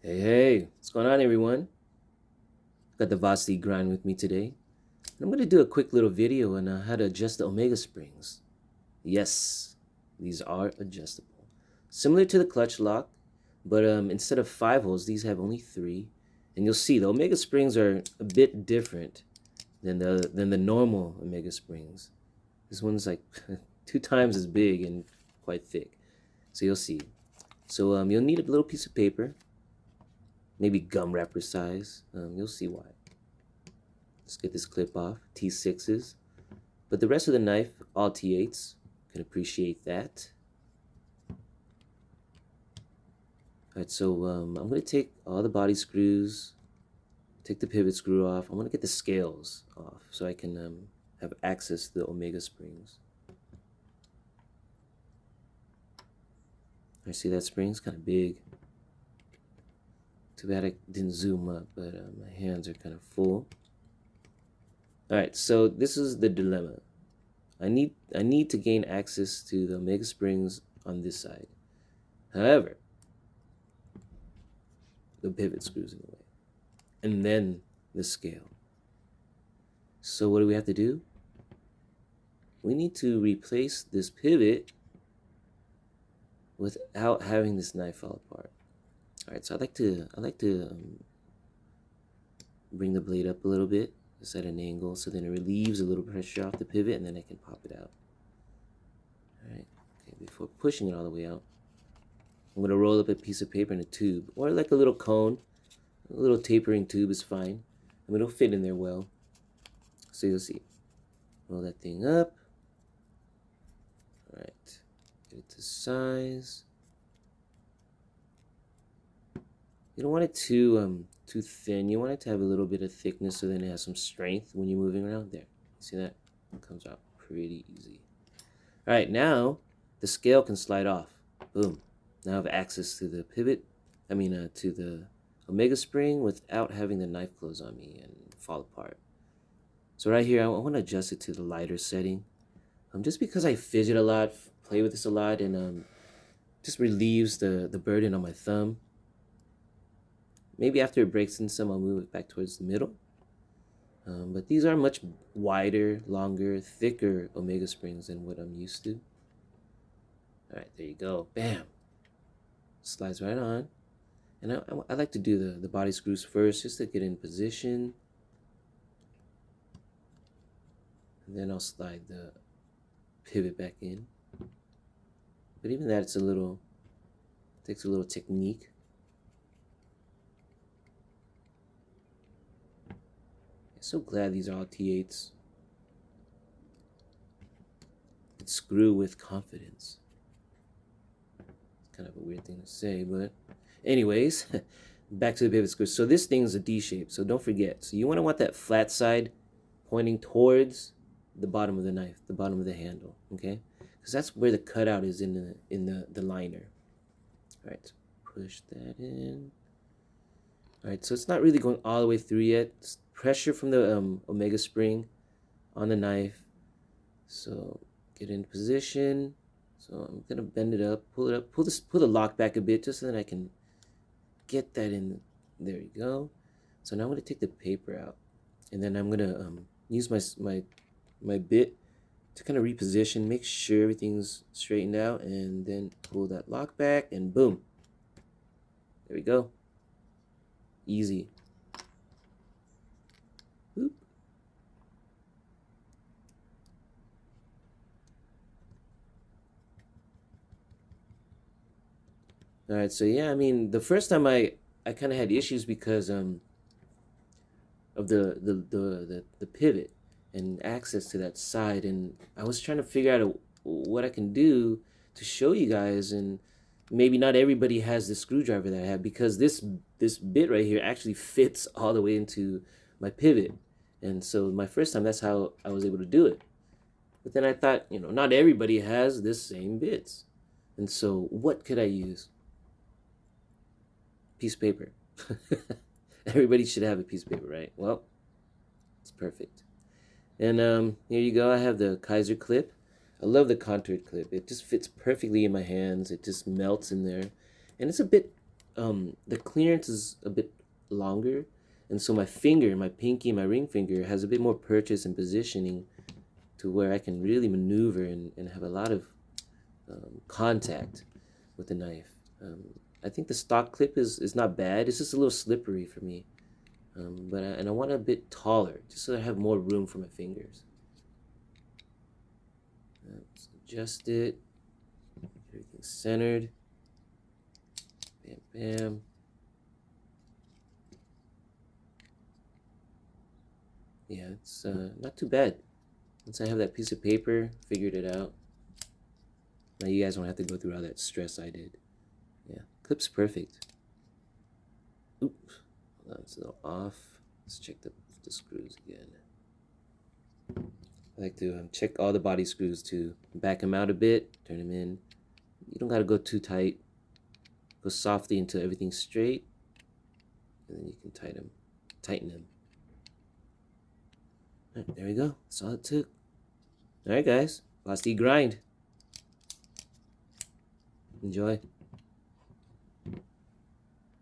Hey, what's going on, everyone? Got the Vosteed Grind with me today. I'm going to do a quick little video on how to adjust the Omega springs. Yes, these are adjustable. Similar to the clutch lock, but instead of 5 holes, these have only 3. And you'll see the Omega springs are a bit different than the normal Omega springs. This one's like 2 times as big and quite thick. So you'll see. So you'll need a little piece of paper. Maybe gum wrapper size. You'll see why. Let's get this clip off. T6s. But the rest of the knife, all T8s. Can appreciate that. Alright, so I'm going to take all the body screws. Take the pivot screw off. I'm going to get the scales off so I can have access to the Omega springs. I see that spring's kind of big. Too bad I didn't zoom up, but my hands are kind of full. Alright, so this is the dilemma. I need to gain access to the Omega springs on this side. However, the pivot screw's in the way. And then the scale. So what do we have to do? We need to replace this pivot without having this knife fall apart. All right, so I like to bring the blade up a little bit, just at an angle, so then it relieves a little pressure off the pivot, and then I can pop it out. All right, okay, before pushing it all the way out, I'm gonna roll up a piece of paper in a tube, or like a little cone. A little tapering tube is fine. I mean, it'll fit in there well. So you'll see. Roll that thing up. All right, get it to size. You don't want it too thin. You want it to have a little bit of thickness so then it has some strength when you're moving around there. See that? It comes out pretty easy. All right, now the scale can slide off. Boom. Now I have access to the pivot. To the Omega spring without having the knife close on me and fall apart. So right here, I want to adjust it to the lighter setting. Just because I fidget a lot, play with this a lot, and just relieves the burden on my thumb. Maybe after it breaks in some, I'll move it back towards the middle. But these are much wider, longer, thicker Omega springs than what I'm used to. All right, there you go. Bam. Slides right on. And I like to do the body screws first just to get in position. And then I'll slide the pivot back in. But even that, takes a little technique. So glad these are all T8s. It's screw with confidence. It's kind of a weird thing to say, but anyways, back to the pivot screw. So this thing's a D shape, so don't forget. So you want that flat side pointing towards the bottom of the knife, the bottom of the handle, okay? Because that's where the cutout is in the liner. All right, push that in. All right, so it's not really going all the way through yet. It's pressure from the Omega spring on the knife. So get in position. So I'm gonna bend it up, pull it up, pull the lock back a bit just so that I can get that in. There you go. So now I'm gonna take the paper out, and then I'm gonna use my bit to kind of reposition, make sure everything's straightened out, and then pull that lock back, and boom. There we go. Easy. Boop. All right, so yeah, I mean, the first time I kind of had issues because of the pivot and access to that side, and I was trying to figure out what I can do to show you guys, and maybe not everybody has the screwdriver that I have, because this bit right here actually fits all the way into my pivot. And so my first time, that's how I was able to do it. But then I thought, not everybody has this same bits. And so what could I use? Piece of paper. Everybody should have a piece of paper, right? Well, it's perfect. And here you go. I have the Kaiser clip. I love the contoured clip. It just fits perfectly in my hands. It just melts in there. And it's a bit the clearance is a bit longer, and so my finger, my pinky, my ring finger has a bit more purchase and positioning to where I can really maneuver and have a lot of contact with the knife. I think the stock clip is not bad. It's just a little slippery for me. And I want it a bit taller, just so I have more room for my fingers. Let's adjust it. Everything's centered. Bam, bam. Yeah, it's not too bad. Once I have that piece of paper, figured it out. Now you guys don't have to go through all that stress I did. Yeah, clip's perfect. Oops, hold on, it's a little off. Let's check the screws again. I like to check all the body screws too. Back them out a bit, turn them in. You don't gotta go too tight. Go softly until everything's straight, and then you can tighten them. All right, there we go. That's all it took. All right, guys. Vosteed Grind. Enjoy.